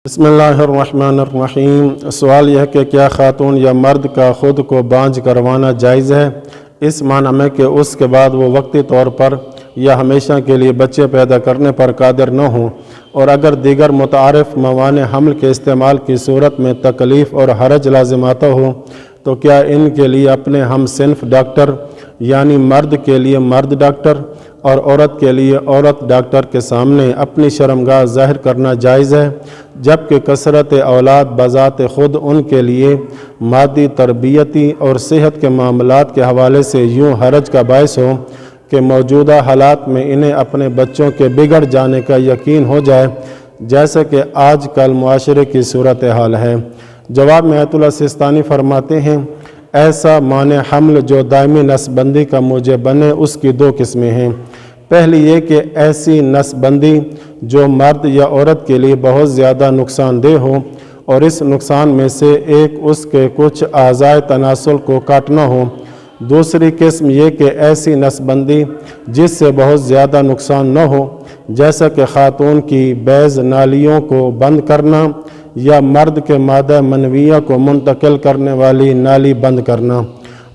بسم اللہ الرحمن الرحیم۔ سوال یہ ہے کہ کیا خاتون یا مرد کا خود کو بانجھ کروانا جائز ہے، اس معنی میں کہ اس کے بعد وہ وقتی طور پر یا ہمیشہ کے لیے بچے پیدا کرنے پر قادر نہ ہوں، اور اگر دیگر متعارف موانع حمل کے استعمال کی صورت میں تکلیف اور حرج لازم آتا ہو تو کیا ان کے لیے اپنے ہم صنف ڈاکٹر یعنی مرد کے لیے مرد ڈاکٹر اور عورت کے لیے عورت ڈاکٹر کے سامنے اپنی شرمگاہ ظاہر کرنا جائز ہے، جبکہ کثرت اولاد بذات خود ان کے لیے مادی، تربیتی اور صحت کے معاملات کے حوالے سے یوں حرج کا باعث ہو کہ موجودہ حالات میں انہیں اپنے بچوں کے بگڑ جانے کا یقین ہو جائے، جیسا کہ آج کل معاشرے کی صورتحال ہے۔ جواب میں آیت اللہ سستانی فرماتے ہیں، ایسا مانع حمل جو دائمی نسل بندی کا موجب بنے اس کی دو قسمیں ہیں۔ پہلی یہ کہ ایسی نسل بندی جو مرد یا عورت کے لیے بہت زیادہ نقصان دہ ہو، اور اس نقصان میں سے ایک اس کے کچھ اعضائے تناسل کو کاٹنا ہو۔ دوسری قسم یہ کہ ایسی نسل بندی جس سے بہت زیادہ نقصان نہ ہو، جیسا کہ خاتون کی بیض نالیوں کو بند کرنا یا مرد کے مادہ منویہ کو منتقل کرنے والی نالی بند کرنا،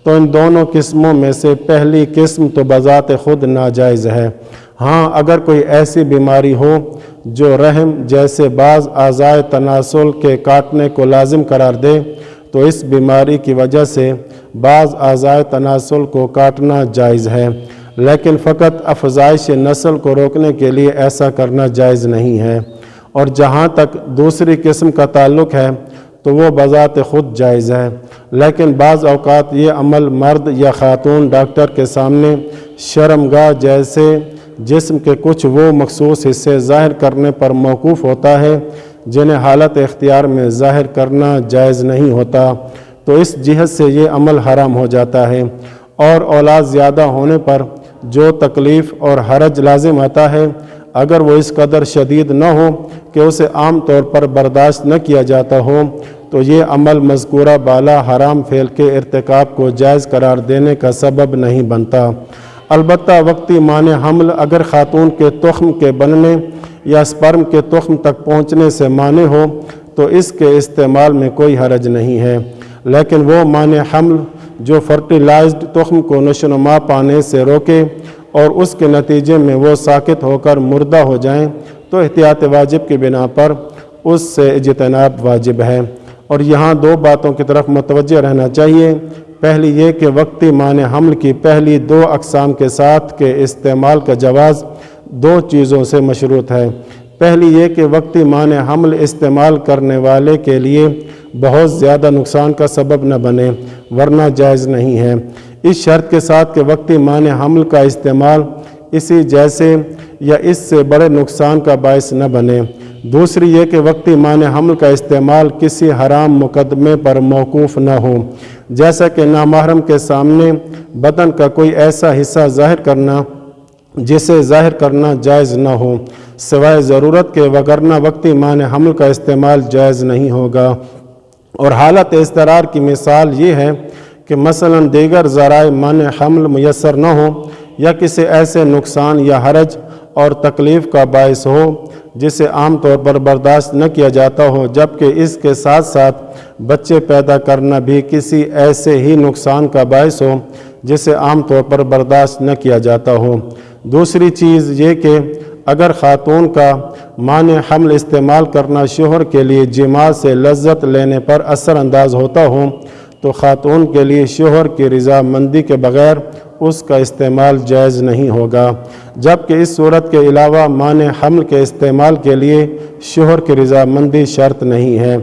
تو ان دونوں قسموں میں سے پہلی قسم تو بذات خود ناجائز ہے۔ ہاں، اگر کوئی ایسی بیماری ہو جو رحم جیسے بعض اعضائے تناسل کے کاٹنے کو لازم قرار دے تو اس بیماری کی وجہ سے بعض اعضائے تناسل کو کاٹنا جائز ہے، لیکن فقط افزائش نسل کو روکنے کے لیے ایسا کرنا جائز نہیں ہے۔ اور جہاں تک دوسری قسم کا تعلق ہے تو وہ بذات خود جائز ہے، لیکن بعض اوقات یہ عمل مرد یا خاتون ڈاکٹر کے سامنے شرمگاہ جیسے جسم کے کچھ وہ مخصوص حصے ظاہر کرنے پر موقوف ہوتا ہے جنہیں حالت اختیار میں ظاہر کرنا جائز نہیں ہوتا، تو اس جہت سے یہ عمل حرام ہو جاتا ہے۔ اور اولاد زیادہ ہونے پر جو تکلیف اور حرج لازم آتا ہے، اگر وہ اس قدر شدید نہ ہو کہ اسے عام طور پر برداشت نہ کیا جاتا ہو تو یہ عمل مذکورہ بالا حرام فعل کے ارتکاب کو جائز قرار دینے کا سبب نہیں بنتا۔ البتہ وقتی مانع حمل اگر خاتون کے تخم کے بننے یا سپرم کے تخم تک پہنچنے سے مانع ہو تو اس کے استعمال میں کوئی حرج نہیں ہے، لیکن وہ مانع حمل جو فرٹیلائزڈ تخم کو نشوونما پانے سے روکے اور اس کے نتیجے میں وہ ساقط ہو کر مردہ ہو جائیں تو احتیاط واجب کی بنا پر اس سے اجتناب واجب ہے۔ اور یہاں دو باتوں کی طرف متوجہ رہنا چاہیے۔ پہلی یہ کہ وقتی مانع حمل کی پہلی دو اقسام کے ساتھ کے استعمال کا جواز دو چیزوں سے مشروط ہے۔ پہلی یہ کہ وقتی مانع حمل استعمال کرنے والے کے لیے بہت زیادہ نقصان کا سبب نہ بنے، ورنہ جائز نہیں ہے، اس شرط کے ساتھ کہ وقتی مانع حمل کا استعمال اسی جیسے یا اس سے بڑے نقصان کا باعث نہ بنے۔ دوسری یہ کہ وقتی مانع حمل کا استعمال کسی حرام مقدمے پر موقوف نہ ہو، جیسا کہ نامحرم کے سامنے بدن کا کوئی ایسا حصہ ظاہر کرنا جسے ظاہر کرنا جائز نہ ہو سوائے ضرورت کے، وگرنہ وقتی مانع حمل کا استعمال جائز نہیں ہوگا۔ اور حالت اضطرار کی مثال یہ ہے کہ مثلا دیگر ذرائع منع حمل میسر نہ ہو یا کسی ایسے نقصان یا حرج اور تکلیف کا باعث ہو جسے عام طور پر برداشت نہ کیا جاتا ہو، جبکہ اس کے ساتھ ساتھ بچے پیدا کرنا بھی کسی ایسے ہی نقصان کا باعث ہو جسے عام طور پر برداشت نہ کیا جاتا ہو۔ دوسری چیز یہ کہ اگر خاتون کا مانع حمل استعمال کرنا شوہر کے لیے جماع سے لذت لینے پر اثر انداز ہوتا ہو تو خاتون کے لیے شوہر کی رضامندی کے بغیر اس کا استعمال جائز نہیں ہوگا، جبکہ اس صورت کے علاوہ مانع حمل کے استعمال کے لیے شوہر کی رضامندی شرط نہیں ہے۔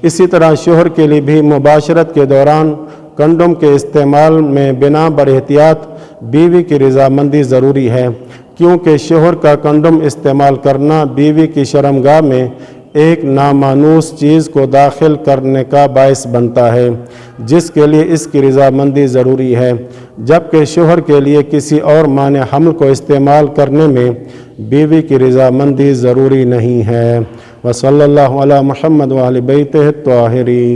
اسی طرح شوہر کے لیے بھی مباشرت کے دوران کنڈوم کے استعمال میں بنا بر احتیاط بیوی کی رضامندی ضروری ہے، کیونکہ شوہر کا کنڈوم استعمال کرنا بیوی کی شرمگاہ میں ایک نامانوس چیز کو داخل کرنے کا باعث بنتا ہے جس کے لیے اس کی رضامندی ضروری ہے، جبکہ شوہر کے لیے کسی اور مانع حمل کو استعمال کرنے میں بیوی کی رضامندی ضروری نہیں ہے۔ وصلی اللہ علی محمد وآل بیتہ الطاہرین۔